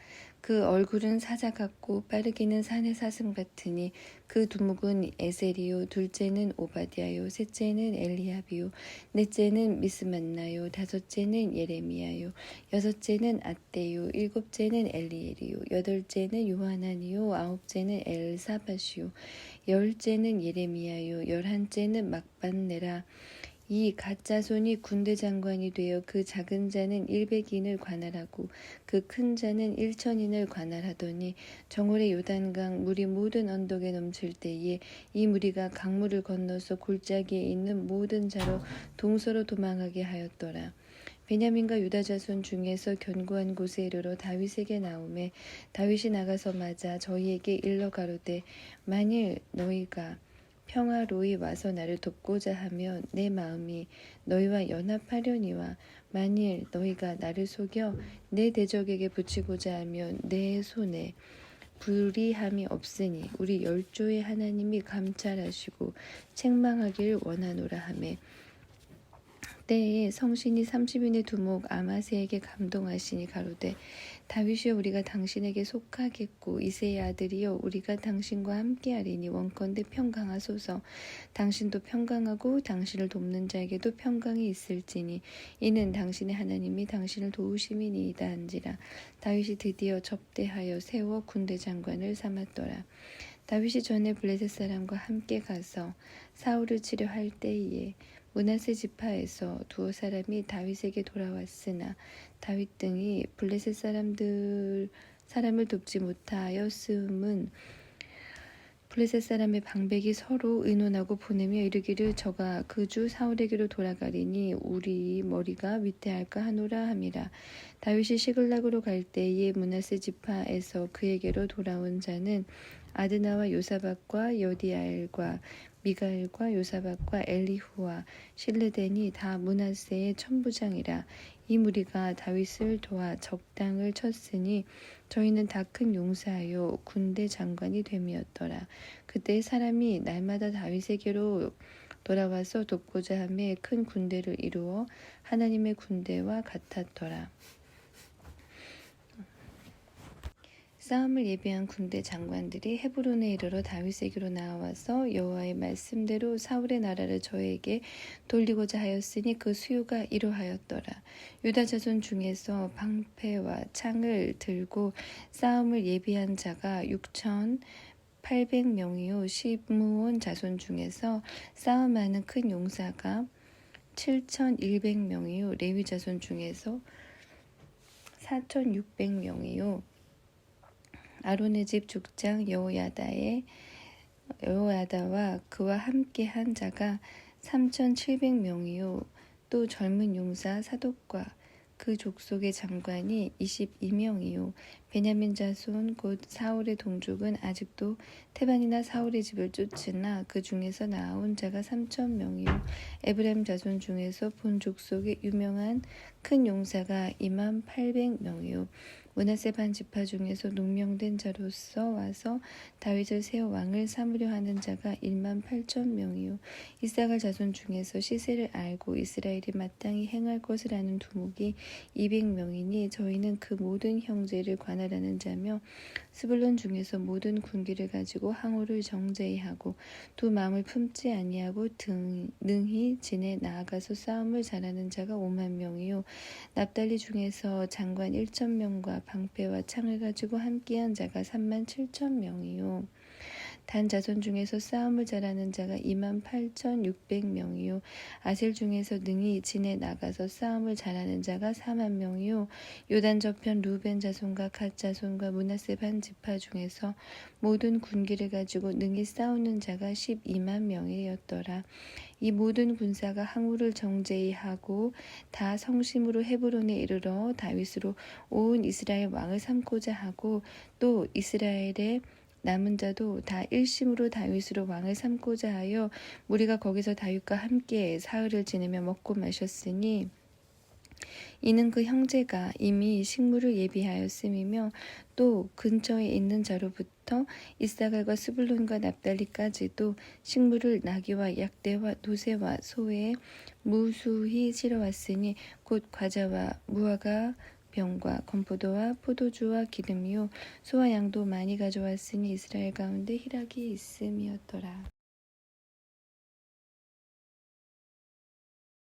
그 얼굴은 사자 같고 빠르기는 산의 사슴 같으니 그 두목은 에셀이요 둘째는 오바댜요 셋째는 엘리압이요 넷째는 미스만나요 다섯째는 예레미야요 여섯째는 앗대요 일곱째는 엘리엘이요 여덟째는 요하난이요 아홉째는 엘사밧이요 열째는 예레미야요 열한째는 막반네라. 이 갓자손이 군대 장관이 되어 그 작은 자는 100인을 관할하고 그 큰 자는 1000인을 관할하더니 정월의 요단강 물이 모든 언덕에 넘칠 때에 이 무리가 강물을 건너서 골짜기에 있는 모든 자로 동서로 도망하게 하였더라. 베냐민과 유다 자손 중에서 견고한 곳에 이르러 다윗에게 나오매 다윗이 나가서 맞아 저희에게 일러 가로되 만일 너희가 평화로이 와서 나를 돕고자 하며 내 마음이 너희와 연합하려니와 만일 너희가 나를 속여 내 대적에게 붙이고자 하면 내 손에 불의함이 없으니 우리 열조의 하나님이 감찰하시고 책망하길 원하노라 하매 때에 성신이 30인의 두목 아마세에게 감동하시니 가로되 다윗이여 우리가 당신에게 속하겠고 이새의 아들이여 우리가 당신과 함께하리니 원컨대 평강하소서. 당신도 평강하고 당신을 돕는 자에게도 평강이 있을지니 이는 당신의 하나님이 당신을 도우심이니이다 한지라. 다윗이 드디어 접대하여 세워 군대 장관을 삼았더라. 다윗이 전에 블레셋 사람과 함께 가서 사울을 치려할 때에 므낫세 지파에서 두어 사람이 다윗에게 돌아왔으나 다윗 등이 블레셋 사람을 돕지 못하였음은 블레셋 사람의 방백이 서로 의논하고 보내며 이르기를 저가 그 주 사울에게로 돌아가리니 우리 머리가 위태할까 하노라 함이라. 다윗이 시글락으로 갈 때에 므낫세 지파에서 그에게로 돌아온 자는 아드나와 요사박과 여디알과 미가엘과 요사박과 엘리후와 실레덴이 다 므낫세의 천부장이라. 이 무리가 다윗을 도와 적당을 쳤으니 저희는 다 큰 용사요 군대 장관이 됨이었더라. 그때 사람이 날마다 다윗에게로 돌아와서 돕고자 하며 큰 군대를 이루어 하나님의 군대와 같았더라. 싸움을 예비한 군대 장관들이 헤브론에 이르러 다윗에게로 나와서 여호와의 말씀대로 사울의 나라를 저에게 돌리고자 하였으니 그 수요가 이러하였더라. 유다 자손 중에서 방패와 창을 들고 싸움을 예비한 자가 6,800명이요 시므온 자손 중에서 싸움하는 큰 용사가 7,100명이요 레위 자손 중에서 4,600명이요 아론의 집 죽장 여호야다와 그와 함께한 자가 3,700명이요 또 젊은 용사 사독과 그 족속의 장관이 22명이요 베냐민 자손 곧 사울의 동족은 아직도 태반이나 사울의 집을 쫓으나 그 중에서 나온 자가 3,000명이요 에브라임 자손 중에서 본 족속의 유명한 큰 용사가 28,000명이요 므낫세 반 지파 중에서 농명된 자로서 와서 다윗을 세워 왕을 삼으려 하는 자가 18,000명이요 이사갈 자손 중에서 시세를 알고 이스라엘이 마땅히 행할 것을 아는 두목이 200명이니 저희는 그 모든 형제를 관할하는 자며 스불론 중에서 모든 군기를 가지고 항우를 정제하고 두 마음을 품지 아니하고 능히 진에 나아가서 싸움을 잘하는 자가 50,000명이요 납달리 중에서 장관 1,000명과 방패와 창을 가지고 함께한 자가 37,000명이요 단 자손 중에서 싸움을 잘하는 자가 28,600명이요 아셀 중에서 능히 진에 나가서 싸움을 잘하는 자가 40,000명이요 요단 저편 루벤 자손과 갓 자손과 므낫세 반 지파 중에서 모든 군기를 가지고 능히 싸우는 자가 120,000명이었더라. 이 모든 군사가 항우를 정제하고 다 성심으로 헤브론에 이르러 다윗으로 온 이스라엘 왕을 삼고자 하고 또 이스라엘의 남은 자도 다 일심으로 다윗으로 왕을 삼고자 하여 우리가 거기서 다윗과 함께 사흘을 지내며 먹고 마셨으니 이는 그 형제가 이미 식물을 예비하였음이며 또 근처에 있는 자로부터 이사갈과 스불론과 납달리까지도 식물을 나귀와 약대와 노새와 소에 무수히 실어왔으니 곧 과자와 무화과 병과 건포도와 포도주와 기름이요 소와 양도 많이 가져왔으니 이스라엘 가운데 희락이 있음이었더라.